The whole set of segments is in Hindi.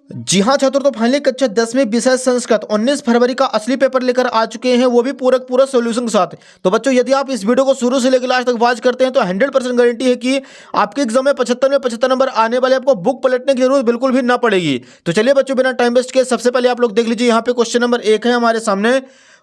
जी हाँ छात्रों, तो फाइनली कक्षा 10 में विषय संस्कृत 19 फरवरी का असली पेपर लेकर आ चुके हैं, वो भी पूरा सॉल्यूशन के साथ। तो बच्चों, यदि आप इस वीडियो को शुरू से लेकर लास्ट तक वॉच करते हैं तो 100% गारंटी है कि आपके एग्जाम में 75 नंबर आने वाले, आपको बुक पलटने की जरूरत बिल्कुल भी ना पड़ेगी। तो चलिए बच्चों, बिना टाइम वेस्ट के सबसे पहले आप लोग देख लीजिए, यहाँ पे क्वेश्चन नंबर 1 है हमारे सामने।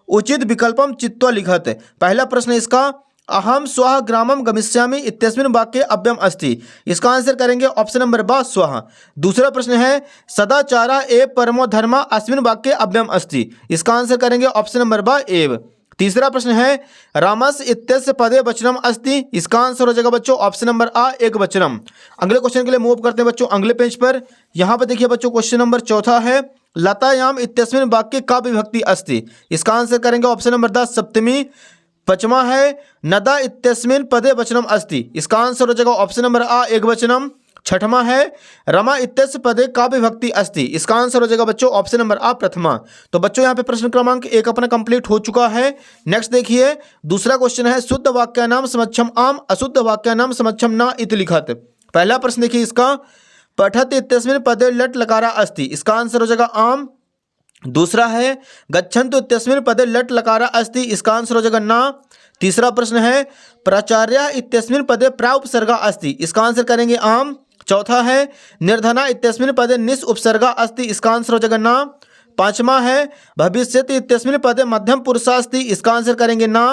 उचित विकल्पम चित्वा लिखत। पहला प्रश्न इसका, अहम स्वः ग्रामम गमिष्यामि इत्यस्मिन् वाक्ये अव्ययम अस्ति। इसका आंसर करेंगे ऑप्शन नंबर बा स्वः। दूसरा प्रश्न है, सदाचारा एव परमो धर्म अस्मिन् वाक्ये अव्ययम अस्ति। इसका आंसर करेंगे ऑप्शन नंबर बा एव। तीसरा प्रश्न है, रामस इत्यस्य पदे वचनम अस्ति। इसका आंसर हो जाएगा बच्चों ऑप्शन नंबर आ एक वचनम। अगले क्वेश्चन के लिए मूव करते हैं बच्चों अगले पेज पर। यहाँ पर देखिए बच्चों, क्वेश्चन नंबर चौथा है, लतायाम इत्यस्मिन् वाक्ये का विभक्ति अस्ति। इसका आंसर करेंगे ऑप्शन नंबर द सप्तमी। पांचवा है, नदा इत्यस्मिन् पदे वचनम अस्ति। इसका आंसर हो जाएगा ऑप्शन नंबर आ एक वचनम। छठवा है, रमा इत्यस्य पदे का विभक्ति अस्ति। इसका आंसर हो जाएगा बच्चों ऑप्शन नंबर आ प्रथमा। तो बच्चों यहाँ पे प्रश्न क्रमांक 1 अपना कंप्लीट हो चुका है। नेक्स्ट देखिए, दूसरा क्वेश्चन है, शुद्ध वाक्यानाम समक्षम आम अशुद्ध वाक्यानाम समक्षम न इति लिखत। पहला प्रश्न देखिए इसका, पठत इत्यस्मिन् पदे लट लकारा अस्ति। इसका आंसर हो जाएगा आम। दूसरा है, गच्छन्तु इत्यस्मिन् पदे लट लकारा अस्ति। इसका आंसर हो जाएगा ना। तीसरा प्रश्न है, प्राचार्य इत्यस्मिन् पदे प्रा उपसर्गा अस्ति। इसका आंसर करेंगे आम। चौथा है, निर्धना इत्यस्मिन् पदे निस उपसर्गा अस्ति। इसका आंसर हो जाएगा ना। पांचवा है, भविष्यति इत्यस्मिन् पदे मध्यम पुरुषा अस्ति। इसका आंसर करेंगे ना।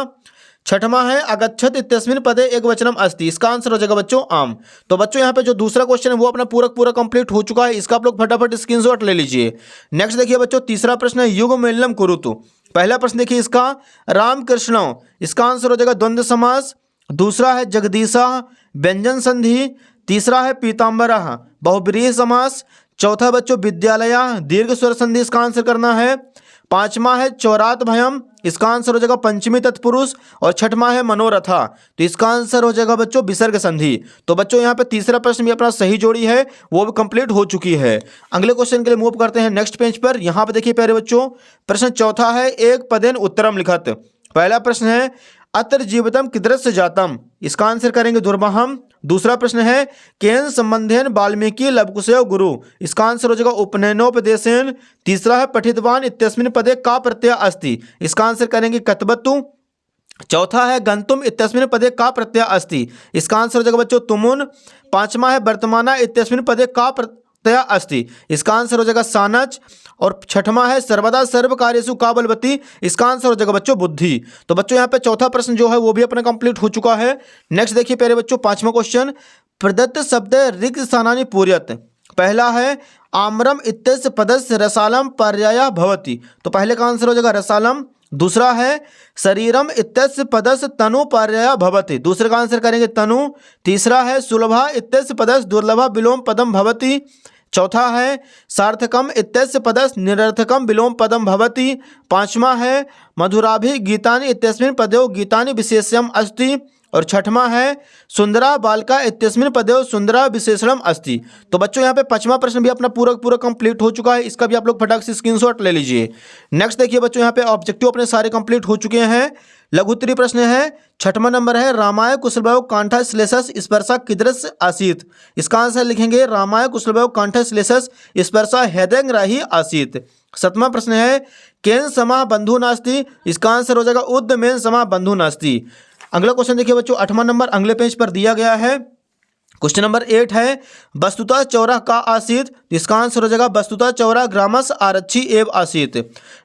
छठवां है, अगच्छत इत्यस्मिन् पदे एक वचनम अस्ति। इसका आंसर हो जाएगा बच्चों आम। तो बच्चों यहाँ पे जो दूसरा क्वेश्चन है वो अपना पूरा कंप्लीट हो चुका है। इसका आप लोग फटाफट स्क्रीनशॉट ले लीजिए। नेक्स्ट देखिए बच्चों, तीसरा प्रश्न है, युगमेलनम कुरुतु। पहला प्रश्न देखिए इसका, राम कृष्ण। इसका आंसर हो जाएगा द्वंद्व समास। दूसरा है, जगदीशा व्यंजन संधि। तीसरा है, पीताम्बरः बहुब्रीहि समास। चौथा बच्चों, विद्यालया दीर्घ स्वर संधि। इसका आंसर करना है। पांचवा है, चौरात भयम। इसका आंसर हो जाएगा पंचमी तत्पुरुष। और छठवां है, मनोरथा। तो इसका आंसर हो जाएगा बच्चों विसर्ग संधि। तो बच्चों यहाँ पे तीसरा प्रश्न भी अपना सही जोड़ी है, वो भी कंप्लीट हो चुकी है। अगले क्वेश्चन के लिए मूव करते हैं नेक्स्ट पेज पर। यहाँ पे देखिए प्यारे बच्चों, प्रश्न चौथा है, एक पदेन उत्तरम लिखत। पहला प्रश्न है, अत्र जीवितम किदृश जातम। इसका आंसर करेंगे दुर्महम। दूसरा प्रश्न है, केन संबंधेन वाल्मीकि लवकुशेव गुरु। इसका आंसर हो जाएगा उपनयनोपदेशेन। तीसरा है, पठितवान इत्यस्मिन् पदे का प्रत्यय अस्ति। इसका आंसर करेंगे कतवतु। चौथा है, गंतुम इत्यस्मिन् पदे का प्रत्यय अस्ति। इसका आंसर हो जाएगा बच्चों तुमुन। पांचवा है, वर्तमाना इत्यस्मिन् पदे का प्रत्यय अस्ति। इसका आंसर हो जाएगा सानच। और छठवां है, सर्वदा सर्व कार्येषु का बलवती। इसका आंसर हो जाएगा बच्चों बुद्धि। तो बच्चों यहाँ पे चौथा प्रश्न जो है वो भी अपना कंप्लीट हो चुका है। नेक्स्ट देखिए प्यारे बच्चों, पांचवा क्वेश्चन, प्रदत्त शब्द रिक्त स्थानानि पूरयत। पहला है, आम्रम इत्यस्य पदस्य रसालम पर्यायः भवति। तो पहले का आंसर हो जाएगा रसालम। दूसरा है, शरीरम इत्यस्य पदस्य तनु पर्यायः भवति। दूसरे का आंसर करेंगे तनु। तीसरा है, सुलभा इत्यस्य पदस्य दुर्लभा विलोम पदम भवति। चौथा है, सार्थकम इत्यस्य पदस्य निरर्थकम विलोम पदम भवति। पांचवा है, मधुराभि गीतानि इत्यस्मिन् पदयो गीतानि विशेष्यम अस्ति। और छठवां है, सुंदरा बालिका इत्यस्मिन् पदयो सुंदरा विशेषणम अस्ति। तो बच्चों यहाँ पे पांचवा प्रश्न भी अपना पूरा कंप्लीट हो चुका है। इसका भी आप लोग फटाक से स्क्रीनशॉट ले लीजिए। नेक्स्ट देखिए बच्चों, यहाँ पे ऑब्जेक्टिव अपने सारे कंप्लीट हो चुके हैं। लघुत्तरीय प्रश्न है, छठवां नंबर है, रामाय कुशलभयो कांठा श्लेषस स्पर्शा कीदृश आसीत। इसका आंसर लिखेंगे, रामाय कुशलभयो कांठा श्लेषस स्पर्शा हृदयग्राही आसीत। सातवां प्रश्न है, केन समाः बंधु नास्ति। इसका आंसर हो जाएगा उद्यमेन समाः बंधु नास्ति। अगला क्वेश्चन देखिए बच्चों, 8वां नंबर अगले पेज पर दिया गया है। क्वेश्चन नंबर 8 है, वस्तुतः चौरा का आसीत। इसका आंसर हो जाएगा वस्तुतः चौरा ग्रामस आरक्षी एव आसीत।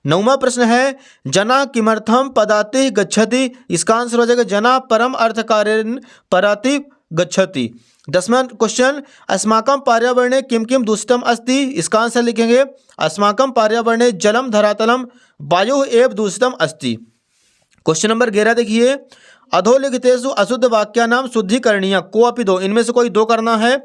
9वां प्रश्न है, जना किमर्थम पदाति गच्छति। इसका आंसर हो जाएगा जना परम अर्थकारेण पराति गच्छति। 10वां क्वेश्चन, अस्माकं पर्यावरणे किम किम दूषितम अस्ति। इसका आंसर लिखेंगे, अस्माकं पर्यावरणे जलम धरातलम वायुः एव दूषितम अस्ति। क्वेश्चन नंबर 11 देखिए, अधोलिखितेषु अशुद्ध वाक्यानाम शुद्धिकरणीय को अपि दो। इनमें से कोई दो करना है।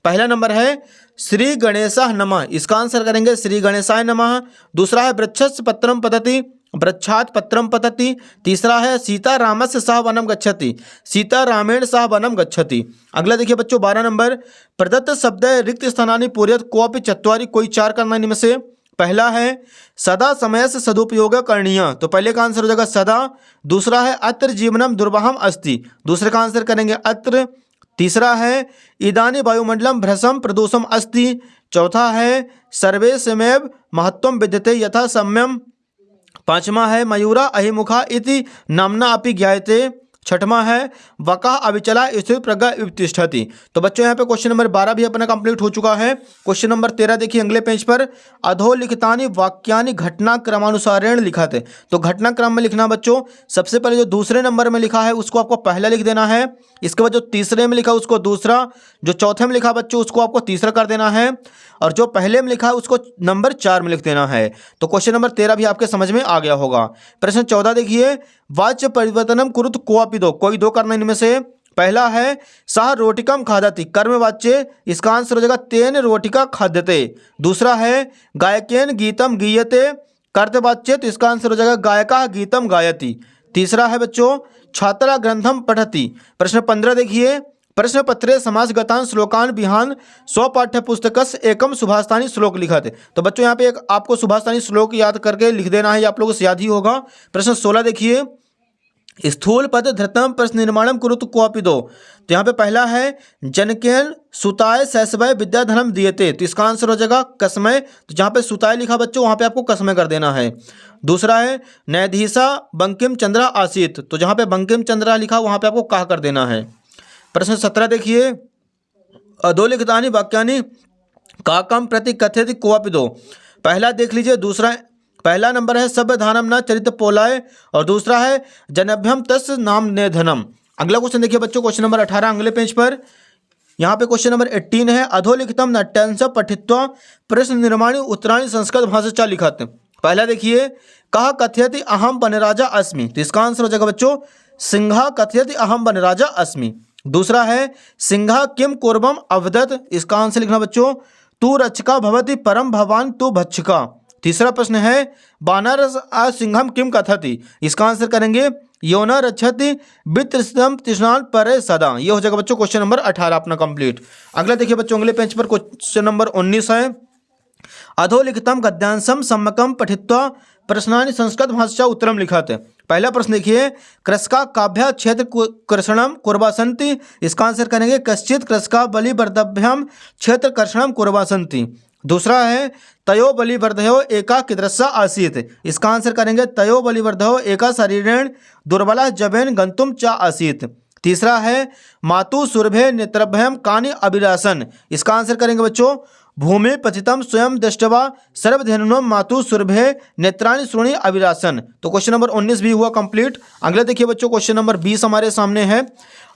पहला नंबर है, श्री गणेशाय नमः। इसका आंसर करेंगे श्री गणेशाय नमः। दूसरा है, वृक्षस्य पत्रम पतति वृक्षात् पत्रम पतति। तीसरा है, सीता रामस्य सह वनम गच्छति सीता रामेण सह वनम गच्छति। अगला देखिए बच्चों 12 नंबर, प्रदत्त शब्द रिक्त स्थानानि पूरयत को अपि चत्वारि। कोई चार करना है इनमें से। पहला है सदा समय से सदुपयोग करणीय, तो पहले का आंसर हो जाएगा सदा। दूसरा है अत्र जीवनम दुर्वहम अस्ति, दूसरे का आंसर करेंगे अत्र। तीसरा है इदानी वायुमंडलम भ्रसम प्रदूषम अस्ति। चौथा है सर्वे समेव महत्वम विद्यते यथा सम्यम। पांचवा है मयूरा अहिमुखा इति नामना अपि ज्ञायते। छठवां है वका अविचला स्थिर प्रज्ञा उत्तिष्ठति। तो बच्चों यहाँ पे क्वेश्चन नंबर 12 भी अपना कंप्लीट हो चुका है। क्वेश्चन नंबर 13 देखिए अगले पेज पर, अधोलिखितानि वाक्यानि घटना क्रमानुसारेण लिखत। तो घटना क्रम में लिखना बच्चों, सबसे पहले जो दूसरे नंबर में लिखा है उसको आपको पहला लिख देना है, इसके बाद जो तीसरे में लिखा उसको दूसरा, जो चौथे में लिखा बच्चों उसको आपको तीसरा कर देना है, और जो पहले में लिखा है उसको नंबर 4 में लिख देना है। तो क्वेश्चन नंबर 13 भी आपके समझ में आ गया होगा। प्रश्न 14 देखिए, वाच्य परिवर्तनम कुरुत कोअपि दो, कोई दो करना इनमें से। पहला है सह रोटिकम खादति, कर्मवाच्य, इसका आंसर हो जाएगा तेन रोटिका खाद्यते। दूसरा है गायकेन गीतम गीयते, कर्तवाच्य, तो इसका आंसर हो जाएगा गायका गीतम गायति। तीसरा है बच्चों छात्रा ग्रंथम पठति। प्रश्न 15 देखिए, प्रश्न पत्रे समासगतान श्लोकान बिहान स्व पाठ्य पुस्तकस एकम सुभाषतानी श्लोक लिखत। तो बच्चों यहाँ पे एक आपको सुभाषतानी श्लोक याद करके लिख देना है, आप लोगों से याद ही होगा। प्रश्न 16 देखिए, स्थूल पद धृतम प्रश्न निर्माणम कुरुत कोअपि दो। तो यहाँ पे पहला है जनकेन सुताय शैशवय विद्याधनम दियते, तो इसका आंसर हो जाएगा कसमय। तो जहाँ पे सुताय लिखा बच्चों वहाँ पे आपको कसमय कर देना है। दूसरा है न्यायाधीशा बंकिम चंद्रा आसीत, तो जहाँ पे बंकिम चंद्रा लिखा वहाँ पे आपको कहा कर देना है। प्रश्न 17 देखिए, अधोलिखितानि वाक्यानि काकम प्रति कथयति कोअपि दो। पहला देख लीजिए, दूसरा पहला नंबर है सभ्यधानम न चरित पोलाय, और दूसरा है जनभ्यम तस् नाम निधनम। अगला क्वेश्चन देखिए बच्चों, क्वेश्चन नंबर 18 अगले पेज पर। यहाँ पे क्वेश्चन नंबर 18 है, अधोलिखितम नाट्यांश पठित्वा प्रश्न निर्माणी उत्तराणी संस्कृत भाषा लिखत। पहला देखिए, कहा कथयति अहम वनराजा अस्मि, तो इसका आंसर हो जाएगा बच्चों सिंहा कथयति अहम वनराजा अस्मि। दूसरा है सिंहा किम कुर्बम अवदत, इसका आंसर लिखना बच्चों तू रक्षका भवति परम भवान तू भक्षका। तीसरा प्रश्न है बानरस आ सिंहम किम कथति, इसका आंसर करेंगे योना रक्षति वित्तम तृष्णान परे सदा। ये हो जाएगा बच्चों क्वेश्चन नंबर 18 अपना कंप्लीट। अगला देखिए बच्चों अगले पेज पर क्वेश्चन नंबर 19 है, अधोलिखितम गद्यांशम सम्यकम पठित्वा प्रश्नानि संस्कृत भाषा उत्तरम लिखत। पहला प्रश्न देखिए, कृषका काभ्या क्षेत्र कर्षणम कुर्वासंति, इसका आंसर करेंगे कश्चित कृषका बलिवर्धभ्याम क्षेत्र कर्षणम कुर्वासंति। दूसरा है तयो बलिवर्धयो एका किदृशा आसीत, इसका आंसर करेंगे तयो बलिवर्धयो एका शरीरेण दुर्बला जबेन गंतुम चा आसीत। तीसरा है मातु सुरभे नेत्रभ्यम कानि अभिलाषन, इसका आंसर करेंगे बच्चों भूमि पतितम स्वयं दृष्टवा सर्वधेनुनम मातु सुरभे नेत्राणि श्रोणी अभिलाषन। तो क्वेश्चन नंबर 19 भी हुआ कंप्लीट। अगला देखिए बच्चों क्वेश्चन नंबर 20 हमारे सामने है,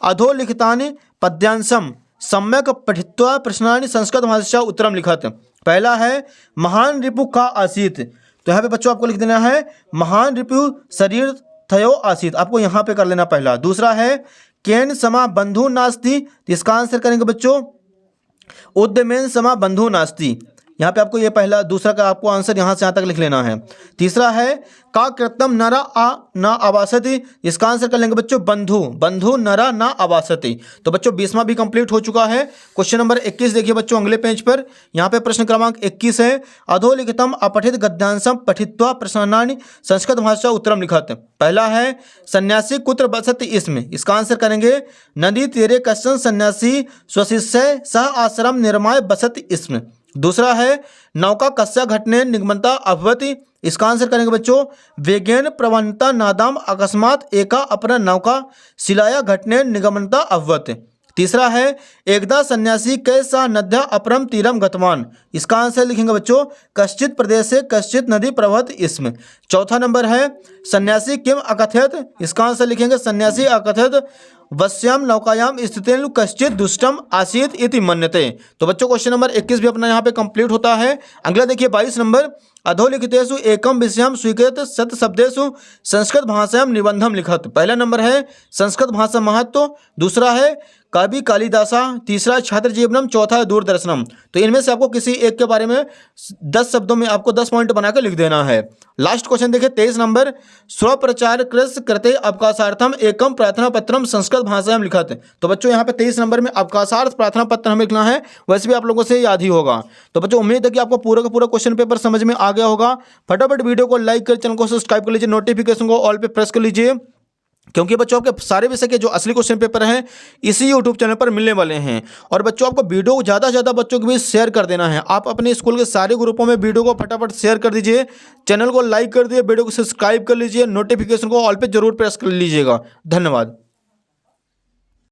अधोलिखितानि पद्यांशम सम्यक पठित्वा प्रश्नानि संस्कृत भाषा उत्तरम लिखत। पहला है महान रिपु का आसीत, तो यहाँ पे बच्चों आपको लिख देना है महान रिपु शरीर थयो आसीत, आपको यहाँ पे कर लेना पहला। दूसरा है केन समा बंधु नास्ति, इसका आंसर करेंगे बच्चों उद्यमेन समा बंधु नास्ति, यहाँ पे आपको ये पहला दूसरा का आपको आंसर यहाँ से यहाँ तक लिख लेना है। तीसरा है का कृतम नरा आ न आवासति, इसका आंसर कर लेंगे बच्चों बंधु बंधु नरा न आवासति। तो बच्चों 20वां भी कंप्लीट हो चुका है। क्वेश्चन नंबर 21 देखिए बच्चों अगले पेज पर, यहाँ पे प्रश्न क्रमांक 21 है, अधोलिखितम अपठित गद्यांशम पठित्वा प्रश्नानि संस्कृत भाषा उत्तरम लिखत। पहला है सन्यासी कुत्र बसति इसमें, इसका आंसर करेंगे नदी तीरे कश्चन सन्यासी स्वशिष्य सह आश्रम निर्माय बसति इसमें। दूसरा है नौका कस्या घटने निगमनता अभवती, इसका आंसर करेंगे बच्चों वेगेन प्रवणता नादाम अकस्मात एका अपना नौका शिलाया घटने निगमनता अभवत। तीसरा है एकदा सन्यासी कैसा नद्या अपरम तीरम गतवान, इसका आंसर लिखेंगे बच्चों कश्चित प्रदेश से कश्चित नदी प्रवहत इसमें। चौथा नंबर है सन्यासी किम अकथयत, इसका आंसर लिखेंगे सन्यासी अकथयत वश्याम नौकायाम स्थितेन कश्चित दुष्टम आसीत इति मन्यते। तो बच्चों क्वेश्चन नंबर 21 भी अपना यहाँ पे कंप्लीट होता है। अगला देखिए 22 नंबर, अधोलिखितेषु एकम विषयम स्वीकृत सत शब्देषु संस्कृत भाषायाम निबंधम लिखत। पहला नंबर है संस्कृत भाषा महत्व, दूसरा है कवि कालिदासा, तीसरा छात्र जीवनम, चौथा है दूरदर्शनम। तो इनमें से आपको किसी एक के बारे में 10 शब्दों में आपको 10 पॉइंट बनाकर लिख देना है। लास्ट क्वेश्चन देखिए 23 नंबर, स्वप्रचार कृत कृते अवकाशार्थम एकम प्रार्थना पत्रम संस्कृत भाषायाम लिखत। तो बच्चों यहाँ पे 23 नंबर में अवकाशार्थ प्रार्थना पत्र हमें लिखना है, वैसे भी आप लोगों से याद ही होगा। तो बच्चों उम्मीद है कि आपको पूरा का पूरा क्वेश्चन पेपर समझ में आ गया होगा। फटाफट वीडियो को लाइक कर चैनल को सब्सक्राइब कर लीजिए, नोटिफिकेशन को ऑल पे प्रेस कर लीजिए क्योंकि बच्चों आपके सारे विषय के जो असली क्वेश्चन पेपर हैं इसी यूट्यूब चैनल पर मिलने वाले हैं। और बच्चों आपको वीडियो को ज़्यादा से ज़्यादा बच्चों के बीच शेयर कर देना है। आप अपने स्कूल के सारे ग्रुपों में वीडियो को फटाफट शेयर कर दीजिए, चैनल को लाइक कर दिए, वीडियो को सब्सक्राइब कर लीजिए, नोटिफिकेशन को ऑल पे जरूर प्रेस कर लीजिएगा। धन्यवाद।